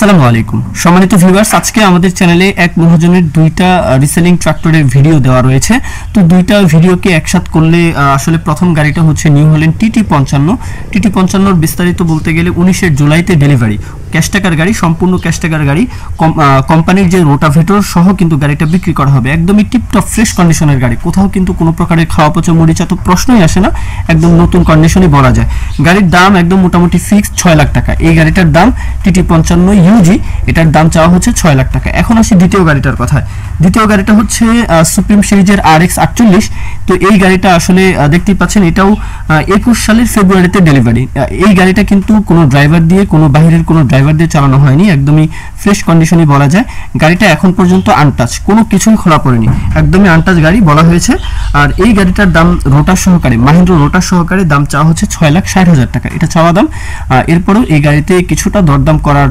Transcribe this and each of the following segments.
আসসালামু আলাইকুম সম্মানিত ভিউয়ার্স, আজকে আমাদের চ্যানেলে এক মহাজনের দুইটা রিসেলিং ট্রাক্টরের ভিডিও দেওয়া রয়েছে। তো দুইটা ভিডিওকে একসাথে করলে আসলে প্রথম গাড়িটা হচ্ছে নিউ হল্যান্ড TT55 বিস্তারিত বলতে গেলে 19 জুলাইতে ডেলিভারি, ক্যাশ টাকার গাড়ি, সম্পূর্ণ ক্যাশ টাকার গাড়ি। কোম্পানির যে রোটাভেটর সহ কিন্তু গাড়িটা বিক্রি করা হবে। একদমই টিপটপ ফ্রেশ কন্ডিশনের গাড়ি, কোথাও কিন্তু কোনো প্রকারের খাওয়া পচা মরিচা তো প্রশ্নই আসে না, একদম নতুন কন্ডিশনই বলা যায়। গাড়ির দাম একদম মোটামুটি ফিক্সড 6 লাখ টাকা। এই গাড়িটার দাম TT55 UG, এটার দাম চাওয়া হচ্ছে 6 লাখ টাকা। এখন আসি দ্বিতীয় গাড়িটার কথায়। দ্বিতীয় গাড়িটা হচ্ছে সুপ্রিম সিরিজের RX 48। তো এই গাড়িটা আসলে দেখতেই পাচ্ছেন, এটাও 21 সালের ফেব্রুয়ারিতে ডেলিভারি। এই গাড়িটা কিন্তু কোনো ড্রাইভার দিয়ে, কোনো বাহিরের কোনো ড্রাইভার দিয়ে চালানো হয়নি, একদমই ফ্রেশ কন্ডিশনই বলা যায়। গাড়িটা এখন পর্যন্ত আনটাচ, কোনো কিছুই খোলা পড়েনি, একদমই আনটাচ গাড়ি বলা হয়েছে। আর এই গাড়িটার দাম রোটার সহকারে, মাহিন্দ্রা রোটার সহকারে দাম চাওয়া হচ্ছে 6,60,000 টাকা, এটা চাওয়া দাম। এরপরেও এই গাড়িতে কিছুটা দরদাম করার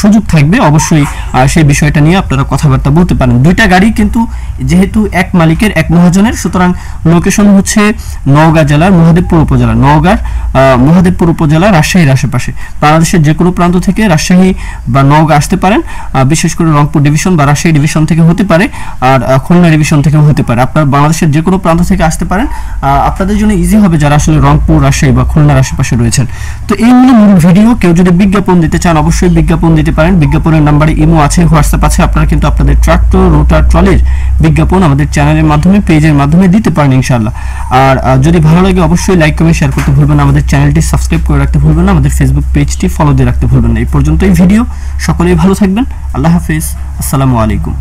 সুযোগ থাকবে, অবশ্যই সেই বিষয়টা নিয়ে আপনারা কথাবার্তা বলতে পারেন। দুইটা গাড়ি কিন্তু যেহেতু এক মালিকের, এক মহাজনের, সুতরাং লোকেশন হচ্ছে নওগাঁ জেলার মহাদেবপুর উপজেলা, নওগাঁর মহাদেবপুর উপজেলা, রাজশাহীর আশেপাশে। বাংলাদেশের যে কোনো প্রান্ত থেকে রাজশাহী বা নওগাঁ আসতে পারেন, বিশেষ করে রংপুর ডিভিশন বা রাজশাহী ডিভিশন থেকে হতে পারে, আর খুলনা ডিভিশন থেকেও হতে পারে। আপনার বাংলাদেশের যে কোনো প্রান্ত থেকে আসতে পারেন, আপনাদের জন্য ইজি হবে যারা আসলে রংপুর, রাজশাহী বা খুলনার আশেপাশে রয়েছেন। তো এই হলো মূল ভিডিও। কেউ যদি বিজ্ঞাপন দিতে চান অবশ্যই বিজ্ঞাপন দিতে পারেন। বিজ্ঞাপনের নাম্বারে ইমো আছে, হোয়াটসঅ্যাপ আছে, আপনারা কিন্তু আপনাদের ট্রাক্টর, রোটার, ট্রলির বিজ্ঞাপন আমাদের চ্যানেলের মাধ্যমে, পেজের মাধ্যমে দিতে পারেন ইনশাআল্লাহ। আর যদি ভালো লাগে অবশ্যই লাইক, কমেন্ট, শেয়ার করতে ভুলবেন না। আমাদের চ্যানেলটি সাবস্ক্রাইব করে রাখতে ভুলবেন না। আমাদের ফেসবুক পেজটি ফলো দিয়ে রাখতে ভুলবেন না। এই পর্যন্তই ভিডিও। সকলেই ভালো থাকবেন। আল্লাহ হাফেজ। আসসালামু আলাইকুম।